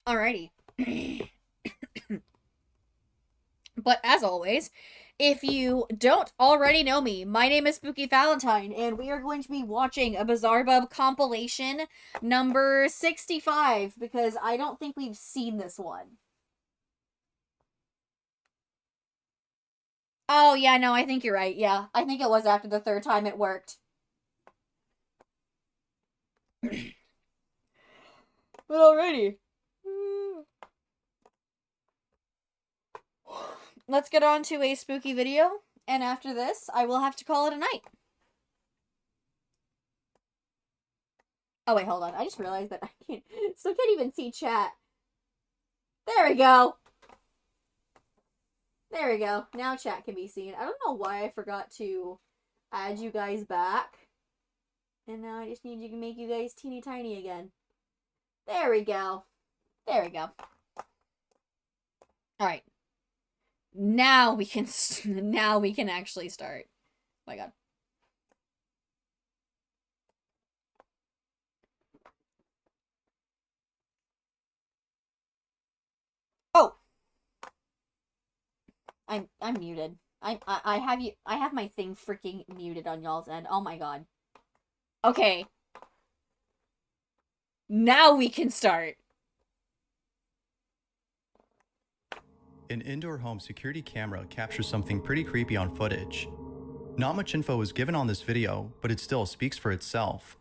Alrighty. But as always, if you don't already know me, my name is SpookyFalentine, and we are going to be watching a Bizarre Bub compilation number 65, because I don't think we've seen this one. Oh, yeah, no, I think you're right. Yeah, I think it was after the third time it worked. But alrighty. Let's get on to a spooky video, and after this, I will have to call it a night. Oh, wait, hold on. I just realized that I still can't even see chat. There we go. There we go. Now chat can be seen. I don't know why I forgot to add you guys back. And now I just need to make you guys teeny tiny again. There we go. There we go. Alright. Now we can actually start. Oh my god. Oh. I'm muted. I have my thing freaking muted on y'all's end. Oh my god. Okay. Now we can start. An indoor home security camera captures something pretty creepy on footage. Not much info is given on this video, but it still speaks for itself.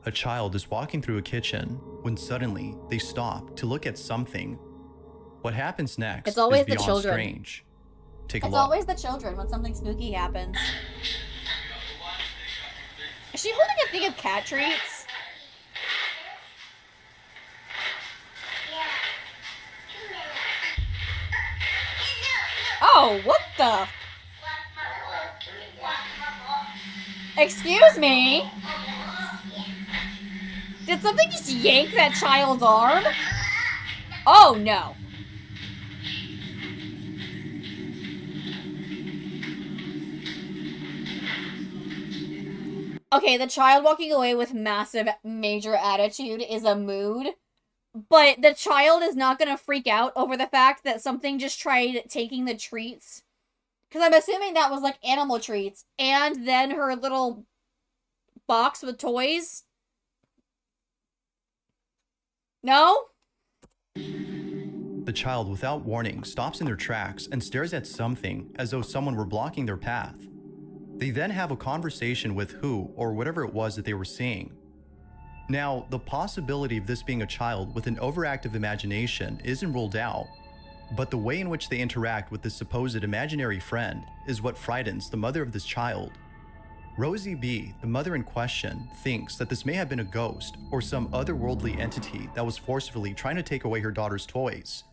A child is walking through a kitchen when suddenly they stop to look at something. What happens next It's always is the beyond children. strange. Take a It's look. always the children when something spooky happens. Is she holding a thing of cat treats? Oh, what the? Excuse me? Did something just yank that child's arm? Oh, no. Okay, the child walking away with massive, major attitude is a mood. But the child is not gonna freak out over the fact that something just tried taking the treats. Because I'm assuming that was like animal treats. And then her little box with toys. No? The child, without warning, stops in their tracks and stares at something as though someone were blocking their path. They then have a conversation with who or whatever it was that they were seeing. Now, the possibility of this being a child with an overactive imagination isn't ruled out, but the way in which they interact with this supposed imaginary friend is what frightens the mother of this child. Rosie B., the mother in question, thinks that this may have been a ghost or some otherworldly entity that was forcefully trying to take away her daughter's toys.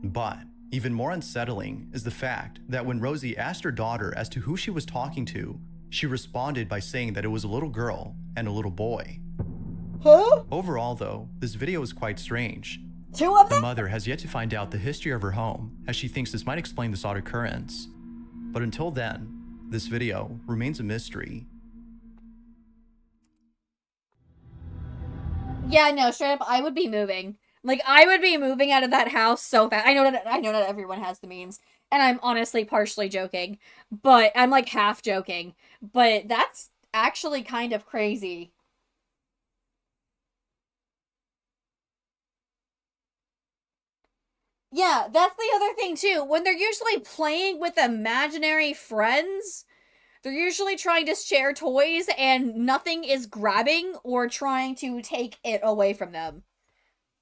But even more unsettling is the fact that when Rosie asked her daughter as to who she was talking to, she responded by saying that it was a little girl and a little boy. Huh? Overall, though, this video is quite strange. Two of The them? mother has yet to find out the history of her home, as she thinks this might explain this odd occurrence. But until then, this video remains a mystery. Yeah, no, straight up, I would be moving. Like, I would be moving out of that house so fast. I know that everyone has the means, and I'm honestly partially joking, but I'm like half joking. But that's actually kind of crazy. Yeah, that's the other thing too. When they're usually playing with imaginary friends, they're usually trying to share toys and nothing is grabbing or trying to take it away from them.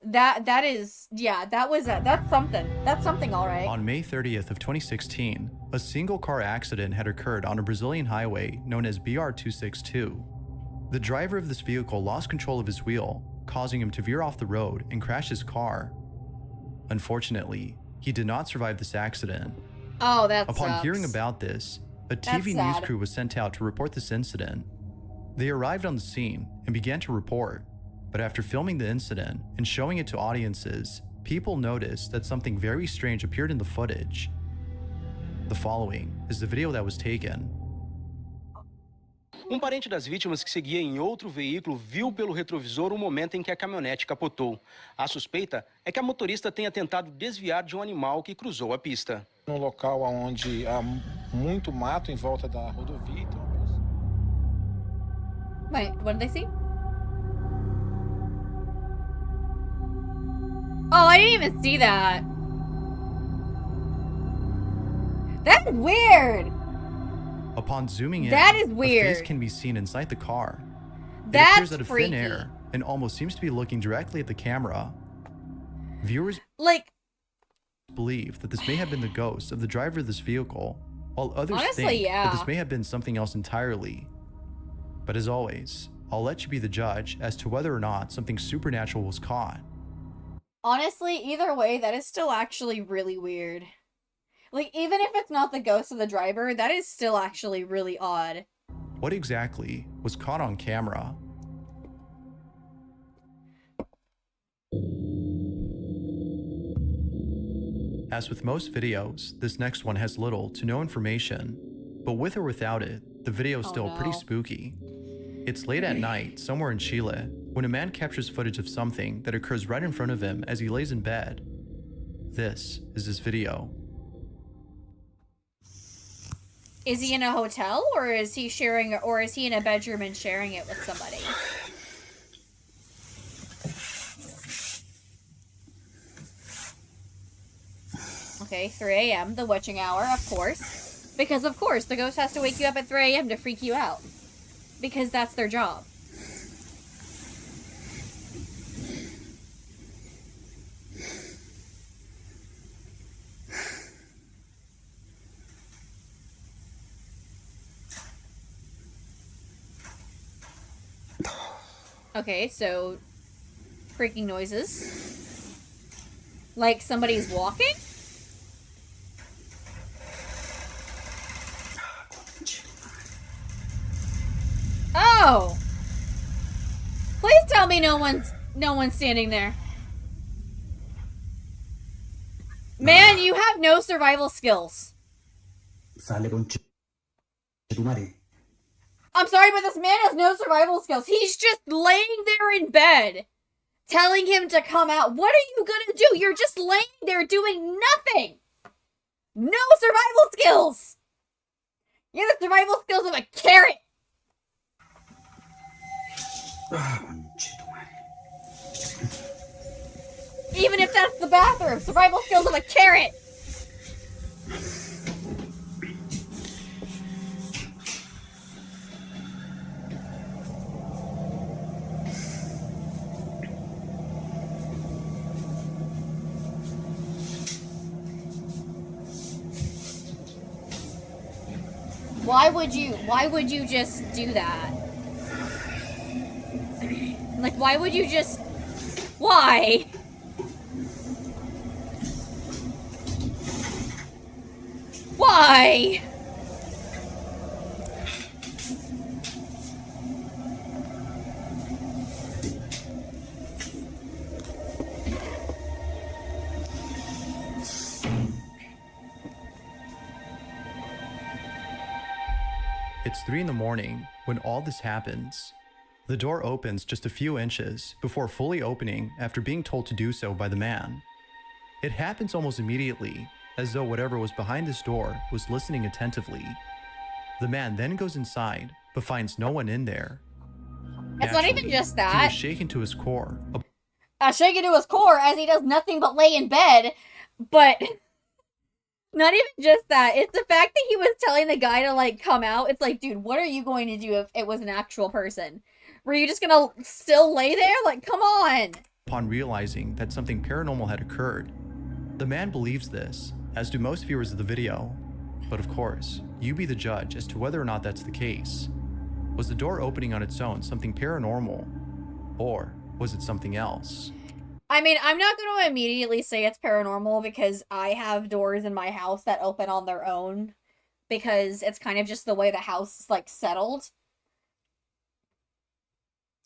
That is, yeah, that's something. That's something, all right. On May 30th of 2016, a single car accident had occurred on a Brazilian highway known as BR-262. The driver of this vehicle lost control of his wheel, causing him to veer off the road and crash his car. Unfortunately, he did not survive this accident. Oh, that Upon sucks. hearing about this, a That's TV news sad. crew was sent out to report this incident. They arrived on the scene and began to report, but after filming the incident and showing it to audiences, people noticed that something very strange appeared in the footage. The following is the video that was taken. Um parente das vítimas que seguia em outro veículo viu pelo retrovisor o momento em que a caminhonete capotou. A suspeita é que a motorista tenha tentado desviar de um animal que cruzou a pista. Num local onde há muito mato em volta da rodovia, então... Wait, what did they see? Oh, I didn't even see that. That's weird. Upon zooming in, That is a weird. face can be seen inside the car. It That's appears out of freaky. thin air and almost seems to be looking directly at the camera. Viewers Like, believe that this may have been the ghost of the driver of this vehicle, while others honestly, think yeah. that this may have been something else entirely. But as always, I'll let you be the judge as to whether or not something supernatural was caught. Honestly, either way, that is still actually really weird. Like, even if it's not the ghost of the driver, that is still actually really odd. What exactly was caught on camera? As with most videos, this next one has little to no information, but with or without it, the video is still pretty spooky. It's late at night, somewhere in Chile, when a man captures footage of something that occurs right in front of him as he lays in bed. This is his video. Is he in a hotel, or is he sharing, or is he in a bedroom and sharing it with somebody? Okay, 3 a.m., the witching hour, of course. Because, of course, the ghost has to wake you up at 3 a.m. to freak you out. Because that's their job. Okay, so creaking noises. Like somebody's walking? Oh! Please tell me no one's standing there. Man, you have no survival skills. Sale con tu madre. I'm sorry, but this man has no survival skills. He's just laying there in bed, telling him to come out. What are you gonna do? You're just laying there doing nothing. No survival skills. You have the survival skills of a carrot. Even if that's the bathroom, survival skills of a carrot. Why would you just do that? Like, why would you just... Why? Why? It's 3 in the morning when all this happens. The door opens just a few inches before fully opening after being told to do so by the man. It happens almost immediately, as though whatever was behind this door was listening attentively. The man then goes inside, but finds no one in there. It's not even just that. He was shaken to his core. Shaken to his core as he does nothing but lay in bed, but... Not even just that. It's the fact that he was telling the guy to, like, come out. It's like, dude, what are you going to do if it was an actual person? Were you just gonna still lay there? Like, come on! Upon realizing that something paranormal had occurred, the man believes this, as do most viewers of the video. But of course, you be the judge as to whether or not that's the case. Was the door opening on its own something paranormal? Or was it something else? I mean, I'm not going to immediately say it's paranormal because I have doors in my house that open on their own because it's kind of just the way the house is, like, settled.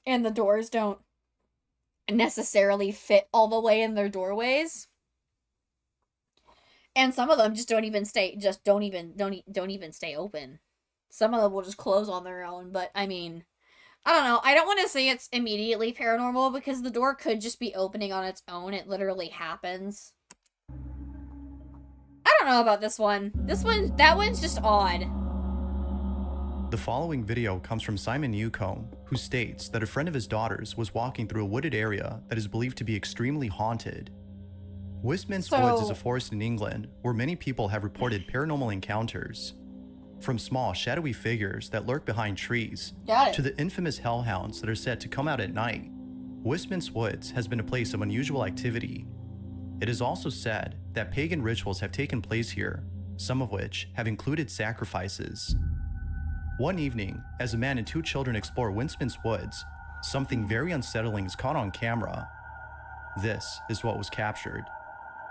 And the doors don't necessarily fit all the way in their doorways. And some of them just don't even stay open. Some of them will just close on their own, but I mean, I don't know. I don't want to say it's immediately paranormal because the door could just be opening on its own. It literally happens. I don't know about this one. That one's just odd. The following video comes from Simon Newcomb, who states that a friend of his daughter's was walking through a wooded area that is believed to be extremely haunted. Westminster Woods is a forest in England where many people have reported paranormal encounters. From small, shadowy figures that lurk behind trees to the infamous hellhounds that are said to come out at night, Westminster Woods has been a place of unusual activity. It is also said that pagan rituals have taken place here, some of which have included sacrifices. One evening, as a man and two children explore Westminster Woods, something very unsettling is caught on camera. This is what was captured.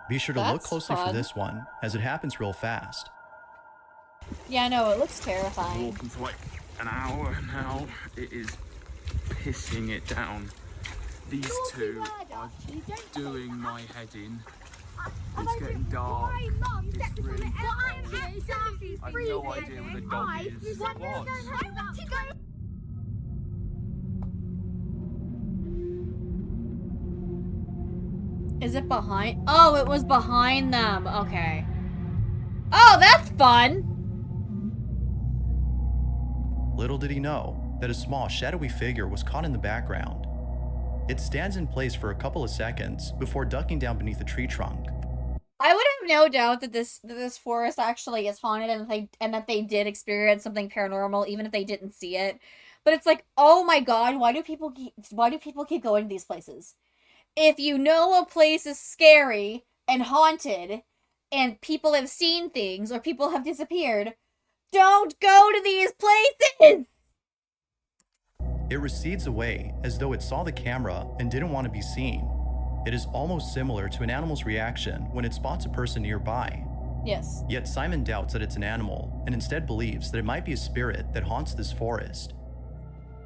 Be sure to look closely for this one, as it happens real fast. Yeah, no, it looks terrifying. Walking for like an hour now. It is pissing it down. These two are doing my head in. It's getting dark. It's really dark. I have no idea where the dog is. What? Is it behind? Oh, it was behind them. Okay. Oh, that's fun. Little did he know that a small, shadowy figure was caught in the background. It stands in place for a couple of seconds before ducking down beneath a tree trunk. I would have no doubt that this forest actually is haunted and that they did experience something paranormal even if they didn't see it. But it's like, oh my god, why do people keep going to these places? If you know a place is scary and haunted and people have seen things or people have disappeared, don't go to these places! It recedes away as though it saw the camera and didn't want to be seen. It is almost similar to an animal's reaction when it spots a person nearby. Yes. Yet Simon doubts that it's an animal and instead believes that it might be a spirit that haunts this forest.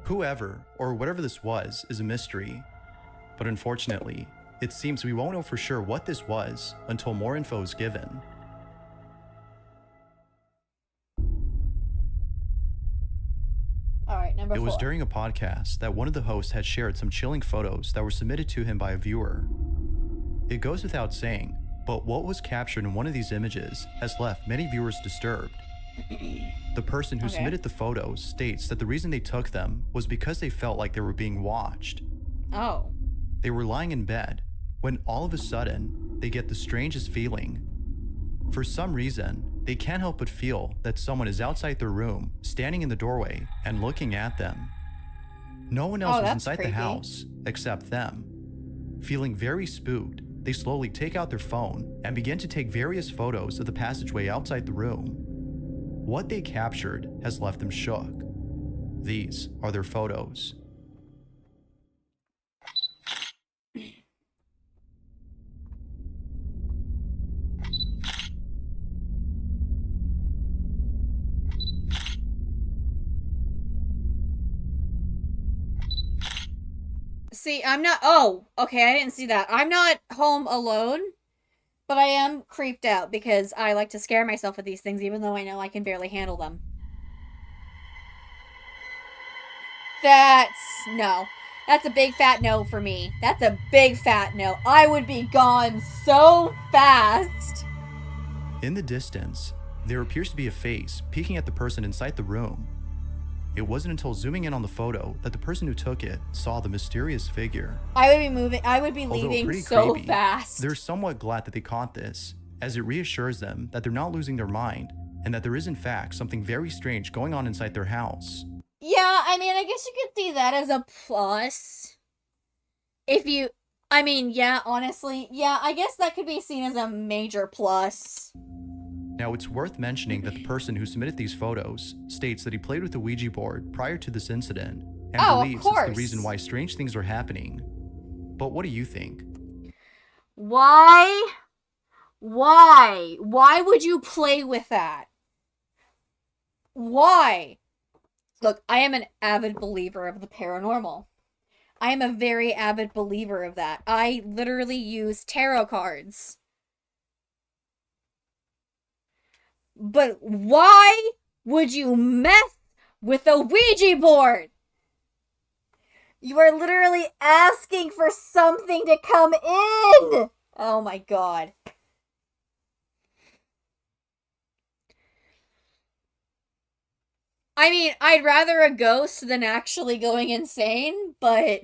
Whoever or whatever this was is a mystery. But unfortunately, it seems we won't know for sure what this was until more info is given. All right, number 4. It was during a podcast that one of the hosts had shared some chilling photos that were submitted to him by a viewer. It goes without saying, but what was captured in one of these images has left many viewers disturbed. The person who submitted the photos states that the reason they took them was because they felt like they were being watched. Oh. They were lying in bed when all of a sudden they get the strangest feeling. For some reason, they can't help but feel that someone is outside their room, standing in the doorway and looking at them. No one else was inside the house except them. Feeling very spooked, they slowly take out their phone and begin to take various photos of the passageway outside the room. What they captured has left them shook. These are their photos. See, I'm not... Oh, okay, I didn't see that. I'm not home alone, but I am creeped out because I like to scare myself with these things even though I know I can barely handle them. No. That's a big fat no for me. That's a big fat no. I would be gone so fast. In the distance, there appears to be a face peeking at the person inside the room. It wasn't until zooming in on the photo that the person who took it saw the mysterious figure. I would be leaving so fast. They're somewhat glad that they caught this, as it reassures them that they're not losing their mind and that there is in fact something very strange going on inside their house. Yeah, I mean, I guess you could see that as a plus. Honestly, yeah, I guess that could be seen as a major plus. Now, it's worth mentioning that the person who submitted these photos states that he played with the Ouija board prior to this incident and believes it's the reason why strange things are happening. But what do you think? Why? Why would you play with that? Why? Look, I am an avid believer of the paranormal. I am a very avid believer of that. I literally use tarot cards. But why would you mess with a Ouija board? You are literally asking for something to come in! Oh my god. I mean, I'd rather a ghost than actually going insane, but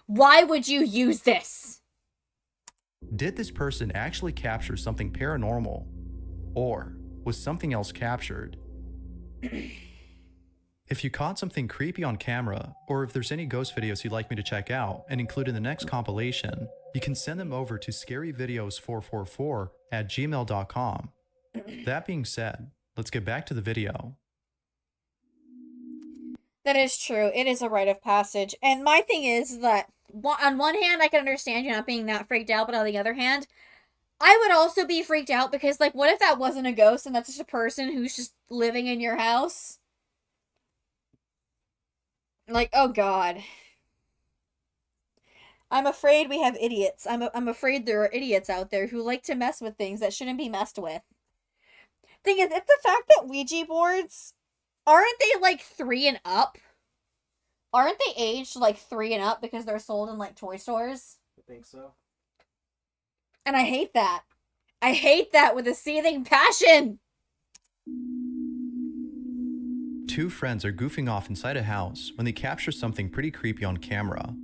why would you use this? Did this person actually capture something paranormal? Or was something else captured? If you caught something creepy on camera, or if there's any ghost videos you'd like me to check out and include in the next compilation, you can send them over to scaryvideos444@gmail.com. That being said, let's get back to the video. That is true. It is a rite of passage. And my thing is that, on one hand, I can understand you not being that freaked out, but on the other hand, I would also be freaked out because, like, what if that wasn't a ghost and that's just a person who's just living in your house? Like, oh god. I'm afraid we have idiots. I'm afraid there are idiots out there who like to mess with things that shouldn't be messed with. Thing is, it's the fact that Ouija boards, aren't they like 3 and up? Aren't they aged like 3 and up because they're sold in like toy stores? I think so. And I hate that. I hate that with a seething passion. Two friends are goofing off inside a house when they capture something pretty creepy on camera.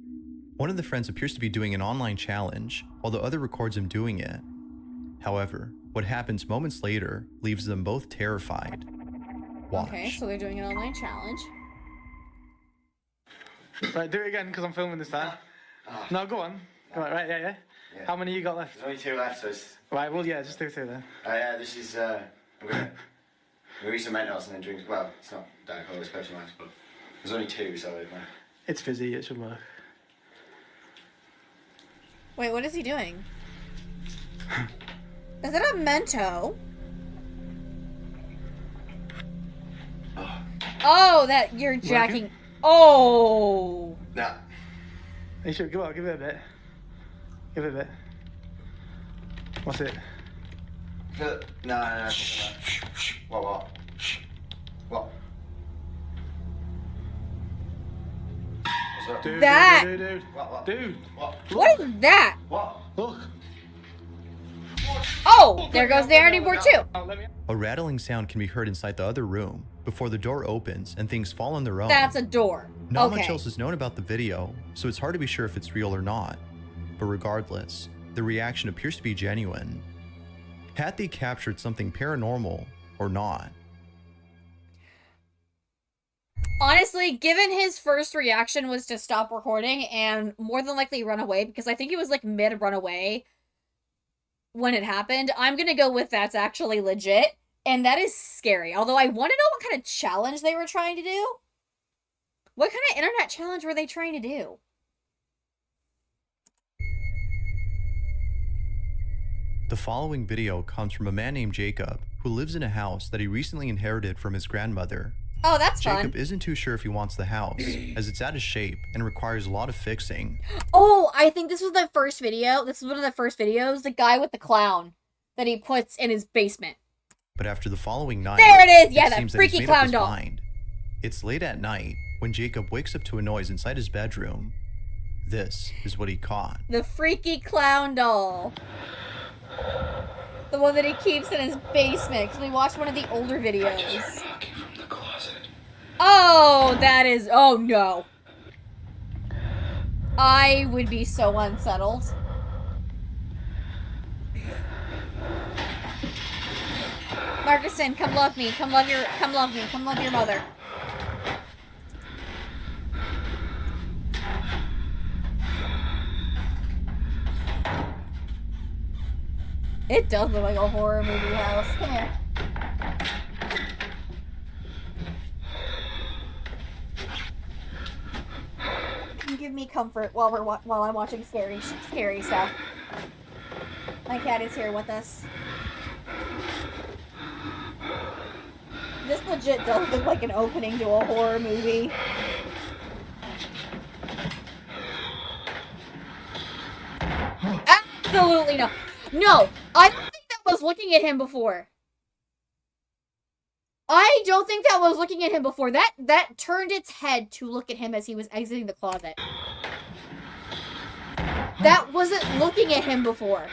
One of the friends appears to be doing an online challenge, while the other records him doing it. However, what happens moments later leaves them both terrified. Watch. Okay, so they're doing an online challenge. Right, do it again because I'm filming this time. No, go on. Go on, right, yeah. How many you got left? There's only 2 left, so it's... Right, well, yeah, just do 2 then. This is, I'm gonna read some Mentos and then drink, well, it's not Diet Cola, it's Pepsi Max, but there's only 2, so It's fizzy, it should work. Wait, what is he doing? Is it a Mento? Oh, that you're jacking... Working? Oh! Nah. You should, go on, give it a bit. Give it a bit. What's it? No. What? What? What's up? That- Dude. What? Dude. What is that? What? Look. Oh! There goes the Ernie board too! A rattling sound can be heard inside the other room before the door opens and things fall on their own. That's a door. Not Okay. much else is known about the video, so it's hard to be sure if it's real or not. But regardless, the reaction appears to be genuine. Had they captured something paranormal or not? Honestly, given his first reaction was to stop recording and more than likely run away, because I think he was like mid-run away when it happened, I'm gonna go with that's actually legit. And that is scary. Although I want to know what kind of challenge they were trying to do. What kind of internet challenge were they trying to do? The following video comes from a man named Jacob who lives in a house that he recently inherited from his grandmother. Oh, that's fun. Jacob isn't too sure if he wants the house, as it's out of shape and requires a lot of fixing. Oh, I think this was the first video. This is one of the first videos. The guy with the clown that he puts in his basement. But after the following night, There it is! Yeah, that seems freaky he's made up clown his doll. mind. It's late at night when Jacob wakes up to a noise inside his bedroom. This is what he caught. The freaky clown doll. The one that he keeps in his basement. Because we watched one of the older videos. Walking from the closet. Oh, that is... Oh, no. I would be so unsettled. Marcuson, come love me. Come love me. Come love your mother. It does look like a horror movie house. Come here. You give me comfort while I'm watching scary stuff. My cat is here with us. This legit does look like an opening to a horror movie. Absolutely no. No, I don't think that was looking at him before. I don't think that was looking at him before. That turned its head to look at him as he was exiting the closet. That wasn't looking at him before.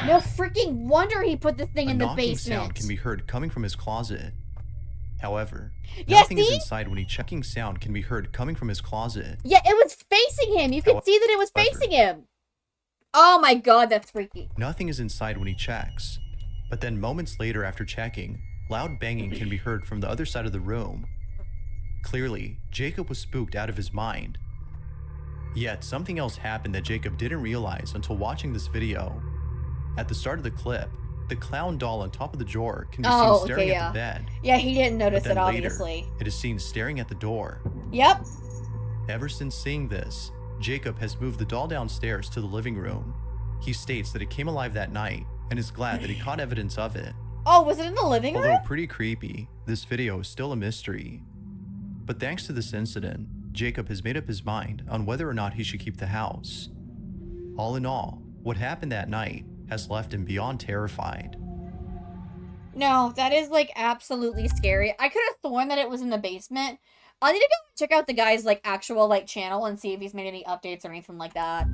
No freaking wonder he put this thing in the knocking basement. sound can be heard coming from his closet. However, Yeah, nothing is see? inside when he checking sound can be heard coming from his closet. Yeah, it was facing him. You could see that it was facing him. Oh my god, that's freaky. Nothing is inside when he checks. But then moments later after checking, loud banging can be heard from the other side of the room. Clearly, Jacob was spooked out of his mind. Yet something else happened that Jacob didn't realize until watching this video. At the start of the clip, the clown doll on top of the drawer can be seen staring at the bed. Yeah, he didn't notice But it, then obviously. later, it is seen staring at the door. Yep. Ever since seeing this, Jacob has moved the doll downstairs to the living room. He states that it came alive that night and is glad that he caught evidence of it. Oh, was it in the living room? Although pretty creepy, this video is still a mystery. But thanks to this incident, Jacob has made up his mind on whether or not he should keep the house. All in all, what happened that night has left him beyond terrified. No, that is like absolutely scary. I could have sworn that it was in the basement. I need to go check out the guy's like actual like channel and see if he's made any updates or anything like that.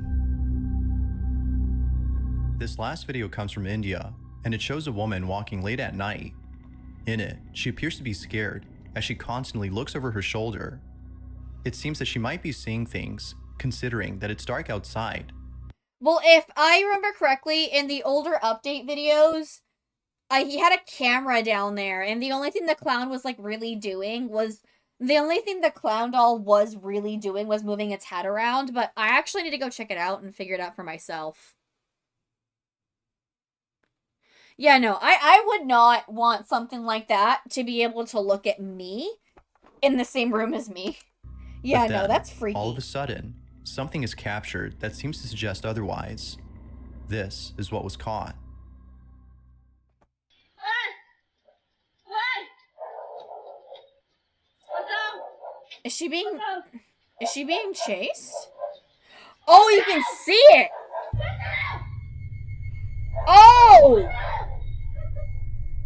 This last video comes from India, and it shows a woman walking late at night. In it, she appears to be scared as she constantly looks over her shoulder. It seems that she might be seeing things, considering that it's dark outside. Well, if I remember correctly, in the older update videos, he had a camera down there, and the only thing the clown was, like, really doing was... The only thing the clown doll was really doing was moving its head around, but I actually need to go check it out and figure it out for myself. Yeah, no, I would not want something like that to be able to look at me in the same room as me. Yeah, But then, no, that's freaky. all of a sudden, something is captured that seems to suggest otherwise. This is what was caught. Is she being chased? Oh, you can see it! Oh!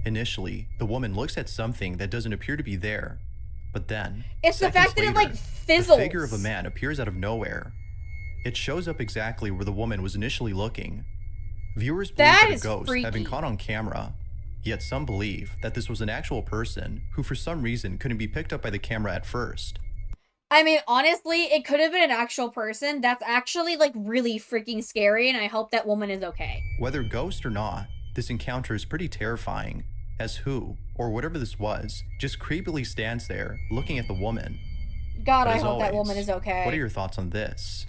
Initially, the woman looks at something that doesn't appear to be there, but then, It's the fact that it, like, fizzles. the figure of a man appears out of nowhere. It shows up exactly where the woman was initially looking. Viewers believe that a ghost had been caught on camera, yet some believe that this was an actual person who for some reason couldn't be picked up by the camera at first. I mean, honestly, it could have been an actual person. That's actually, like, really freaking scary, and I hope that woman is okay. Whether ghost or not, this encounter is pretty terrifying, as who, or whatever this was, just creepily stands there looking at the woman. God, But I as hope that always, woman is okay. What are your thoughts on this?